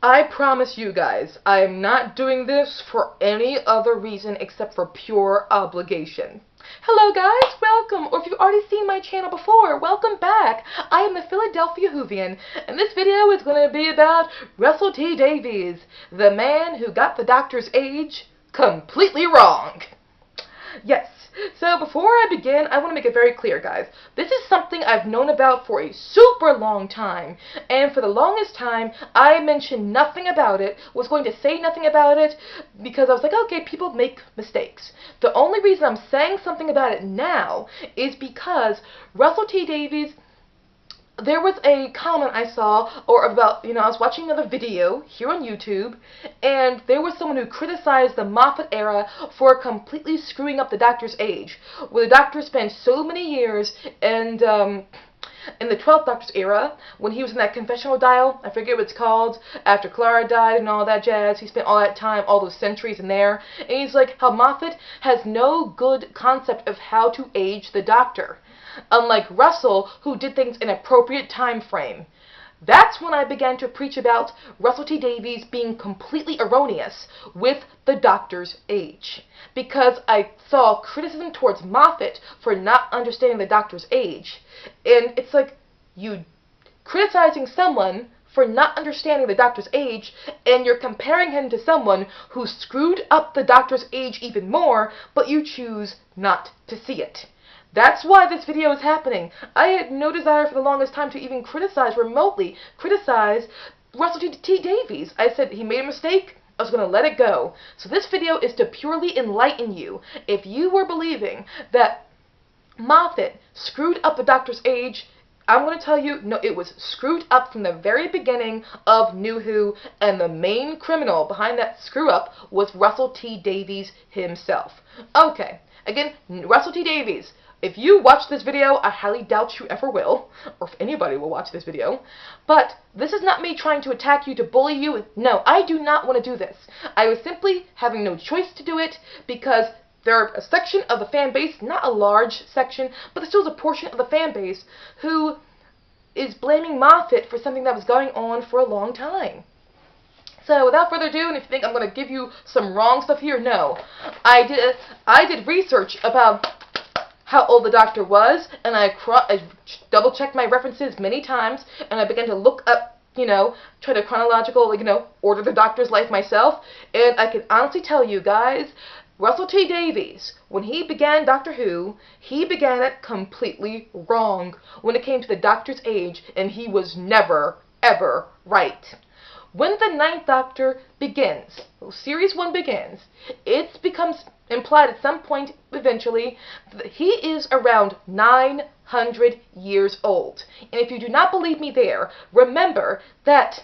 I promise you guys, I am not doing this for any other reason except for pure obligation. Hello guys, welcome, or if you've already seen my channel before, welcome back. I am the Philadelphia Whovian, and this video is going to be about Russell T Davies, the man who got the doctor's age completely wrong. Yes, so before I begin, I want to make it very clear, guys. This is something I've known about for a super long time, and for the longest time, I mentioned nothing about it, was going to say nothing about it, because I was like, okay, people make mistakes. The only reason I'm saying something about it now is because Russell T Davies, there was a comment I saw, or about, I was watching another video here on YouTube, and there was someone who criticized the Moffat era for completely screwing up the Doctor's age, where the Doctor spent so many years, and in the 12th Doctor's era, when he was in that confessional dial, I forget what it's called, after Clara died and all that jazz, he spent all that time, all those centuries in there, and he's like, how Moffat has no good concept of how to age the Doctor. Unlike Russell, who did things in an appropriate time frame. That's when I began to preach about Russell T Davies being completely erroneous with the Doctor's age. Because I saw criticism towards Moffat for not understanding the Doctor's age. And it's like, you criticizing someone for not understanding the Doctor's age, and you're comparing him to someone who screwed up the Doctor's age even more, but you choose not to see it. That's why this video is happening. I had no desire for the longest time to even remotely criticize Russell T Davies. I said he made a mistake, I was going to let it go. So this video is to purely enlighten you. If you were believing that Moffat screwed up the Doctor's age, I'm going to tell you, no, it was screwed up from the very beginning of New Who, and the main criminal behind that screw-up was Russell T Davies himself. Okay, again, Russell T Davies. If you watch this video, I highly doubt you ever will, or if anybody will watch this video, but this is not me trying to attack you, to bully you. No, I do not want to do this. I was simply having no choice to do it because there are a section of the fan base, not a large section, but there still is a portion of the fan base who is blaming Moffat for something that was going on for a long time. So without further ado, and if you think I'm going to give you some wrong stuff here, no. I did research about how old the Doctor was, and I double-checked my references many times, and I began to look up, try to chronological, order the Doctor's life myself, and I can honestly tell you guys, Russell T Davies, when he began Doctor Who, he began it completely wrong when it came to the Doctor's age, and he was never, ever right. When the 9th Doctor begins, Series 1 begins, it becomes implied at some point, eventually, that he is around 900 years old. And if you do not believe me there, remember that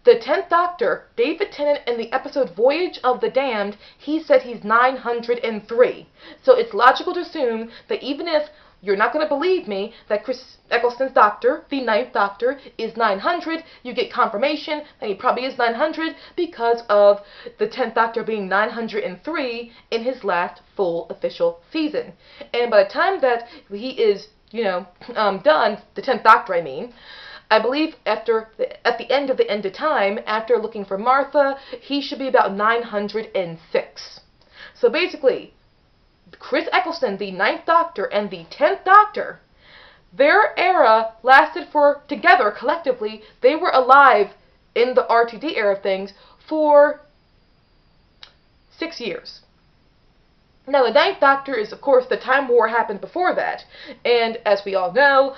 the 10th Doctor, David Tennant, in the episode Voyage of the Damned, he said he's 903. So it's logical to assume that even if you're not going to believe me that Chris Eccleston's Doctor, the 9th Doctor, is 900, you get confirmation that he probably is 900 because of the 10th Doctor being 903 in his last full official season. And by the time that he is, done, the 10th Doctor, I believe at the end of time, after looking for Martha, he should be about 906. So basically, Chris Eccleston, the 9th Doctor, and the 10th Doctor, their era lasted for, together, collectively, they were alive in the RTD era of things for 6 years. Now, the 9th Doctor is, of course, the Time War happened before that, and as we all know,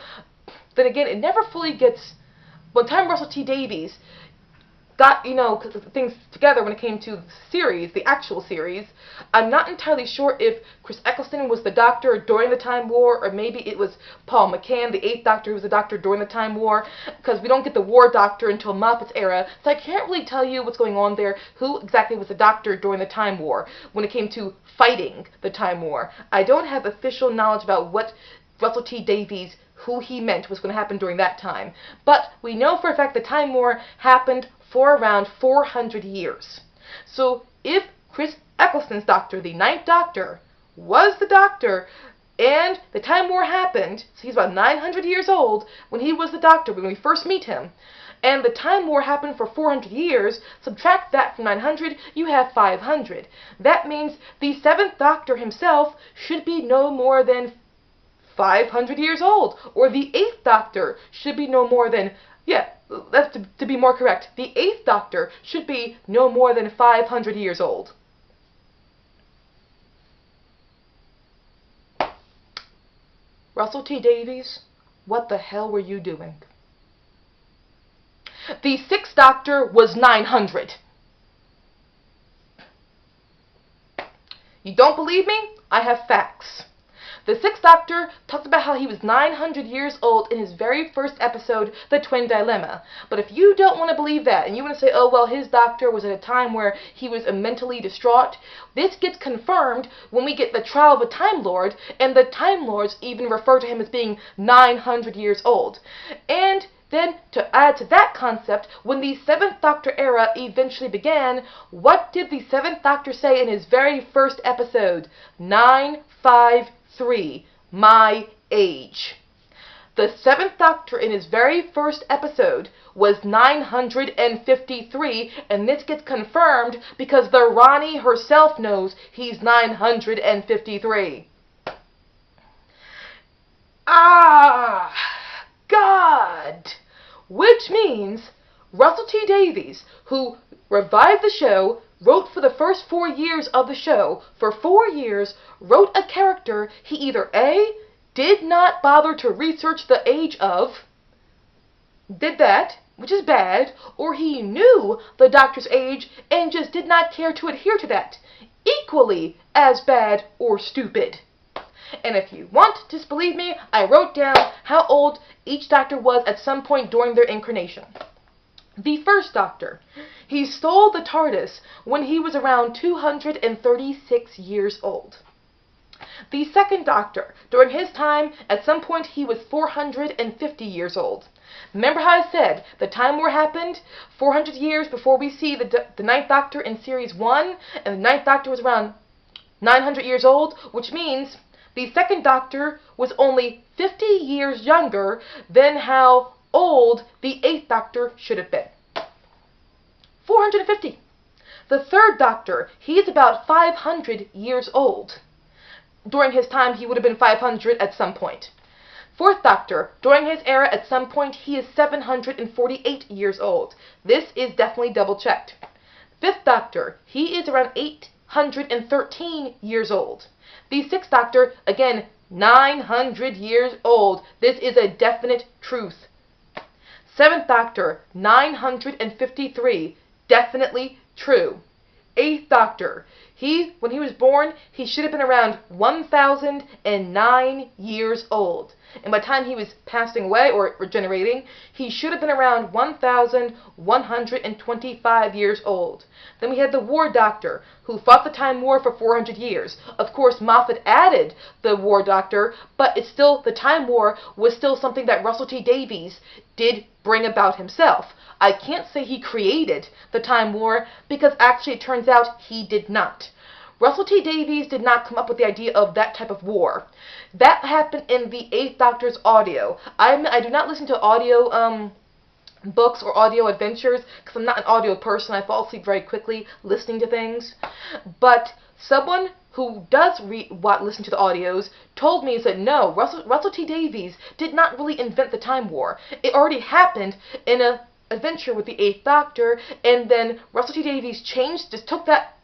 then again, it never fully gets, by the time Russell T Davies got, things together when it came to the series, the actual series, I'm not entirely sure if Chris Eccleston was the Doctor during the Time War, or maybe it was Paul McCann, the 8th Doctor, who was the Doctor during the Time War, because we don't get the War Doctor until Moffat's era, so I can't really tell you what's going on there, who exactly was the Doctor during the Time War, when it came to fighting the Time War. I don't have official knowledge about what Russell T Davies, who he meant was going to happen during that time. But we know for a fact the Time War happened for around 400 years. So if Chris Eccleston's Doctor, the 9th Doctor, was the Doctor And the Time War happened, so he's about 900 years old when he was the Doctor, when we first meet him. And the Time War happened for 400 years. Subtract that from 900, you have 500. That means the 7th Doctor himself should be no more than 500 years old. Or the 8th Doctor should be no more than, that's to be more correct. The 8th Doctor should be no more than 500 years old. Russell T. Davies, what the hell were you doing? The 6th Doctor was 900. You don't believe me? I have facts. The 6th Doctor talked about how he was 900 years old in his very first episode, The Twin Dilemma. But if you don't want to believe that, and you want to say, oh, well, his Doctor was at a time where he was mentally distraught, this gets confirmed when we get the trial of a Time Lord, and the Time Lords even refer to him as being 900 years old. And then, to add to that concept, when the 7th Doctor era eventually began, what did the 7th Doctor say in his very first episode? 953, my age. The 7th Doctor in his very first episode was 953, and this gets confirmed because the Ronnie herself knows he's 953. Ah, God! Which means Russell T. Davies, who revived the show, wrote for the first 4 years of the show, for 4 years, wrote a character he either A, did not bother to research the age of, did that, which is bad, or he knew the Doctor's age and just did not care to adhere to that, equally as bad or stupid. And if you want to disbelieve me, I wrote down how old each Doctor was at some point during their incarnation. The first Doctor, he stole the TARDIS when he was around 236 years old. The second Doctor, during his time, at some point he was 450 years old. Remember how I said the Time War happened 400 years before we see the 9th Doctor in Series 1, and the 9th Doctor was around 900 years old, which means the 2nd Doctor was only 50 years younger than how old the 8th Doctor should have been. 450. The 3rd Doctor, he is about 500 years old. During his time, he would have been 500 at some point. 4th Doctor, during his era, at some point, he is 748 years old. This is definitely double-checked. 5th Doctor, he is around 813 years old. The 6th Doctor, again, 900 years old. This is a definite truth. 7th Doctor, 953. Definitely true. 8th Doctor, when he was born, he should have been around 1,009 years old. And by the time he was passing away or regenerating, he should have been around 1,125 years old. Then we had the War Doctor, who fought the Time War for 400 years. Of course, Moffat added the War Doctor, but it's still, the Time War was still something that Russell T. Davies did bring about himself. I can't say he created the Time War, because actually it turns out he did not. Russell T. Davies did not come up with the idea of that type of war. That happened in the 8th Doctor's audio. I do not listen to audio books or audio adventures because I'm not an audio person. I fall asleep very quickly listening to things. But someone who does listen to the audios told me that no, Russell T. Davies did not really invent the Time War. It already happened in an adventure with the 8th Doctor, and then Russell T. Davies just took that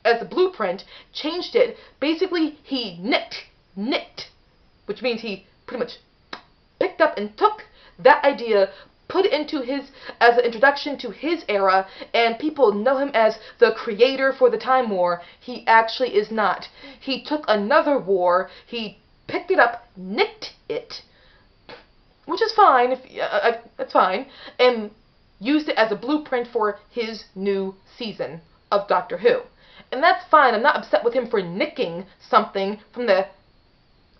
as a blueprint, changed it. Basically, he nicked, which means he pretty much picked up and took that idea, put it into as an introduction to his era, and people know him as the creator for the Time War. He actually is not. He took another war, he picked it up, nicked it, which is fine, that's fine, and used it as a blueprint for his new season of Doctor Who. And that's fine. I'm not upset with him for nicking something from the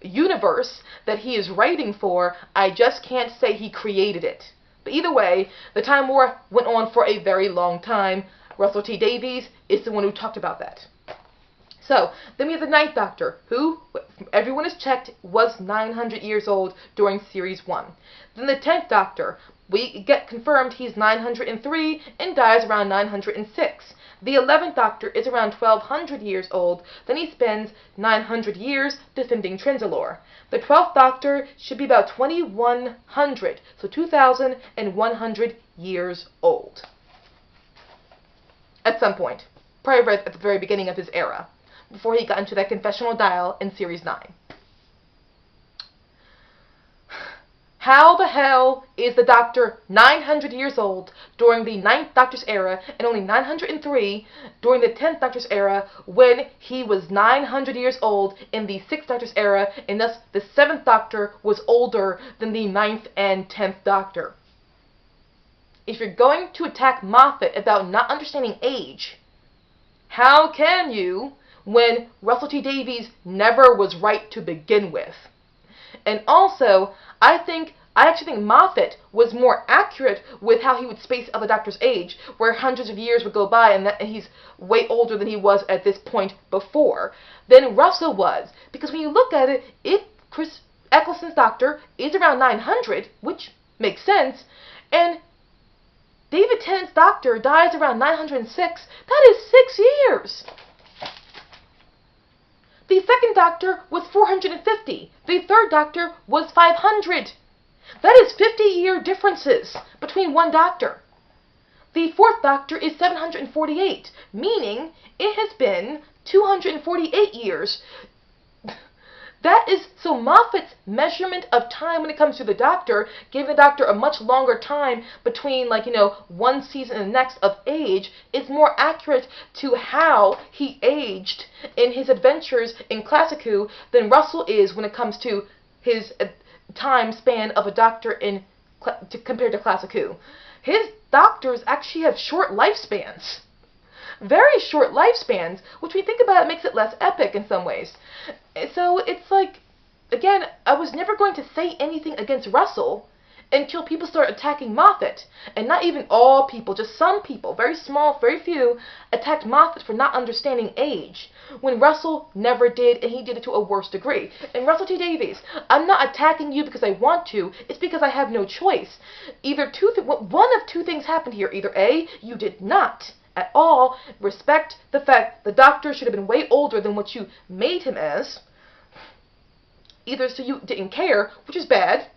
universe that he is writing for. I just can't say he created it. But either way, the Time War went on for a very long time. Russell T. Davies is the one who talked about that. So, then we have the Ninth Doctor, who, everyone has checked, was 900 years old during Series 1. Then the 10th Doctor, we get confirmed he's 903 and dies around 906. The 11th Doctor is around 1200 years old, then he spends 900 years defending Trenzalore. The 12th Doctor should be about 2100, so 2100 years old. At some point. Probably right at the very beginning of his era, before he got into that confessional dial in Series 9. How the hell is the Doctor 900 years old during the 9th Doctor's era and only 903 during the 10th Doctor's era when he was 900 years old in the 6th Doctor's era, and thus the 7th Doctor was older than the 9th and 10th Doctor? If you're going to attack Moffat about not understanding age, how can you when Russell T Davies never was right to begin with? And also, I actually think Moffat was more accurate with how he would space out the Doctor's age, where hundreds of years would go by and he's way older than he was at this point before, than Russell was. Because when you look at it, if Chris Eccleston's Doctor is around 900, which makes sense, and David Tennant's Doctor dies around 906, that is 6 years. The 2nd Doctor was 450. The 3rd Doctor was 500. That is 50-year differences between one Doctor. The 4th Doctor is 748, meaning it has been 248 years. That is, so Moffat's measurement of time when it comes to the Doctor, giving the Doctor a much longer time between, one season and the next of age, is more accurate to how he aged in his adventures in Classic Who than Russell is when it comes to his time span of a Doctor compared to Classic Who. His Doctors actually have short lifespans. Very short lifespans, which we think about it makes it less epic in some ways. So it's like, again, I was never going to say anything against Russell until people start attacking Moffat. And not even all people, just some people, very small, very few, attacked Moffat for not understanding age, when Russell never did, and he did it to a worse degree. And Russell T Davies, I'm not attacking you because I want to, it's because I have no choice. One of two things happened here. Either A, you did not at all respect the fact the Doctor should have been way older than what you made him as, either so you didn't care, which is bad,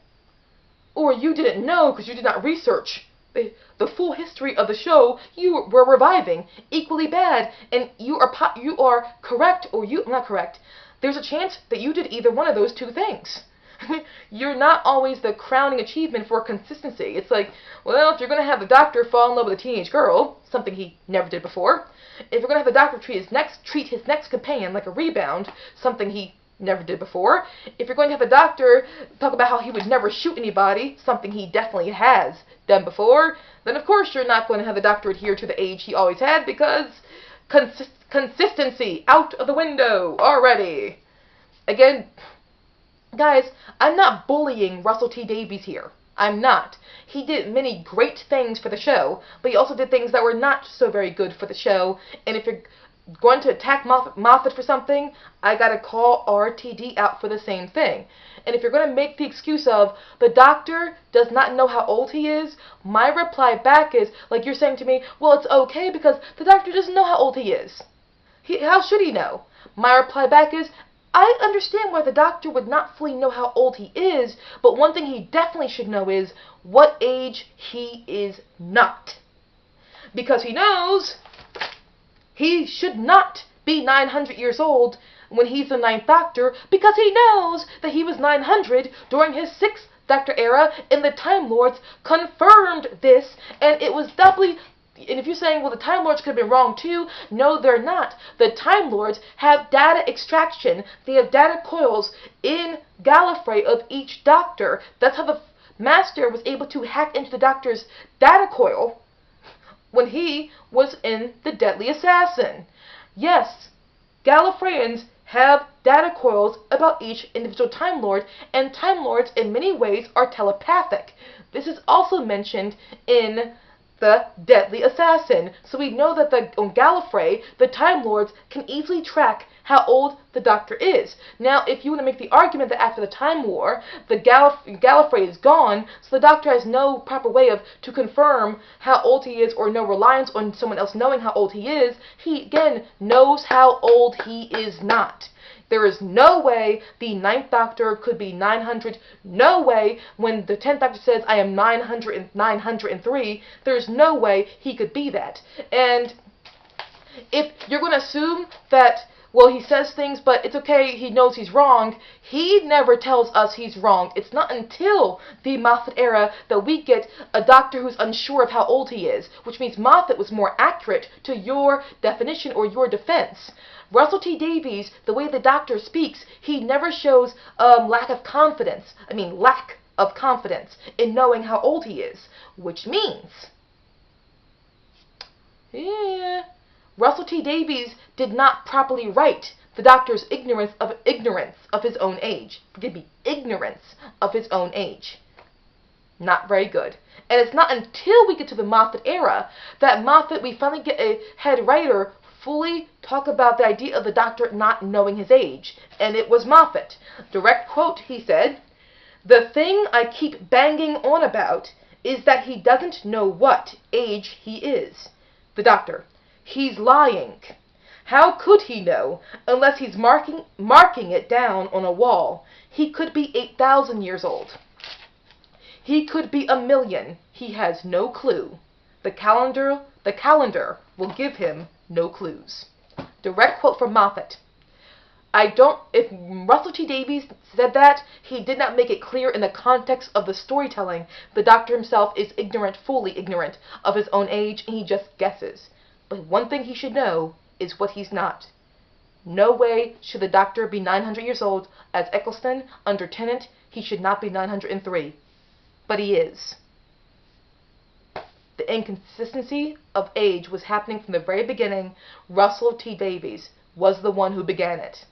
or you didn't know because you did not research the full history of the show you were reviving, equally bad, and you are correct, or I'm not correct. There's a chance that you did either one of those two things. You're not always the crowning achievement for consistency. It's like, well, if you're going to have the Doctor fall in love with a teenage girl, something he never did before, if you're going to have the Doctor treat his next companion like a rebound, something he never did before, if you're going to have the Doctor talk about how he would never shoot anybody, something he definitely has done before, then of course you're not going to have the Doctor adhere to the age he always had, because consistency out of the window already. Again, guys, I'm not bullying Russell T Davies here. I'm not. He did many great things for the show, but he also did things that were not so very good for the show, and if you're going to attack Moffat for something, I gotta call RTD out for the same thing. And if you're going to make the excuse of, the Doctor does not know how old he is, my reply back is, like you're saying to me, well, it's okay because the Doctor doesn't know how old he is. How should he know? My reply back is, I understand why the Doctor would not fully know how old he is, but one thing he definitely should know is what age he is not. Because he knows he should not be 900 years old when he's the 9th Doctor, because he knows that he was 900 during his 6th Doctor era, and the Time Lords confirmed this, and it was doubly. And if you're saying, well, the Time Lords could have been wrong too, no, they're not. The Time Lords have data extraction. They have data coils in Gallifrey of each Doctor. That's how the Master was able to hack into the Doctor's data coil when he was in The Deadly Assassin. Yes, Gallifreyans have data coils about each individual Time Lord, and Time Lords in many ways are telepathic. This is also mentioned in the deadly assassin. So we know that on Gallifrey, the Time Lords can easily track how old the Doctor is. Now, if you want to make the argument that after the Time War, the Gallifrey is gone, so the Doctor has no proper way to confirm how old he is, or no reliance on someone else knowing how old he is, he, again, knows how old he is not. There is no way the 9th Doctor could be 900. No way when the 10th Doctor says, I am 903, there's no way he could be that. And if you're going to assume that, well, he says things, but it's okay, he knows he's wrong, he never tells us he's wrong. It's not until the Moffat era that we get a Doctor who's unsure of how old he is, which means Moffat was more accurate to your definition or your defense. Russell T Davies, the way the Doctor speaks, he never shows lack of confidence in knowing how old he is, which means, Russell T Davies did not properly write the Doctor's ignorance of his own age. Forgive me, ignorance of his own age. Not very good. And it's not until we get to the Moffat era that we finally get a head writer fully talk about the idea of the Doctor not knowing his age. And it was Moffat. Direct quote, he said, "The thing I keep banging on about is that he doesn't know what age he is." The Doctor: "He's lying. How could he know unless he's marking it down on a wall? He could be 8,000 years old. He could be 1,000,000. He has no clue. The calendar will give him no clues." Direct quote from Moffat. If Russell T Davies said that, he did not make it clear in the context of the storytelling. The Doctor himself is fully ignorant of his own age, and he just guesses. But one thing he should know is what he's not. No way should the Doctor be 900 years old. As Eccleston, under Tennant, he should not be 903. But he is. The inconsistency of age was happening from the very beginning. Russell T Davies was the one who began it.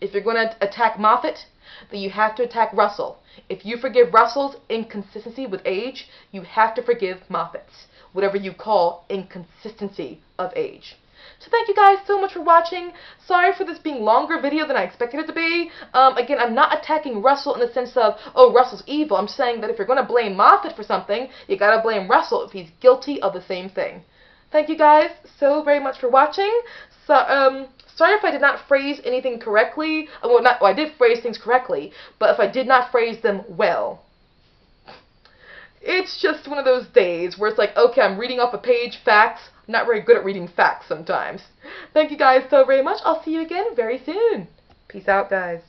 If you're going to attack Moffat, then you have to attack Russell. If you forgive Russell's inconsistency with age, you have to forgive Moffat's, whatever you call inconsistency of age. So thank you guys so much for watching. Sorry for this being longer video than I expected it to be. Again, I'm not attacking Russell in the sense of, oh, Russell's evil. I'm saying that if you're going to blame Moffat for something, you got to blame Russell if he's guilty of the same thing. Thank you guys so very much for watching. So, sorry if I did not phrase anything correctly. Well, I did phrase things correctly, but if I did not phrase them well. It's just one of those days where it's like, okay, I'm reading off a page, facts. I'm not very good at reading facts sometimes. Thank you guys so very much. I'll see you again very soon. Peace out, guys.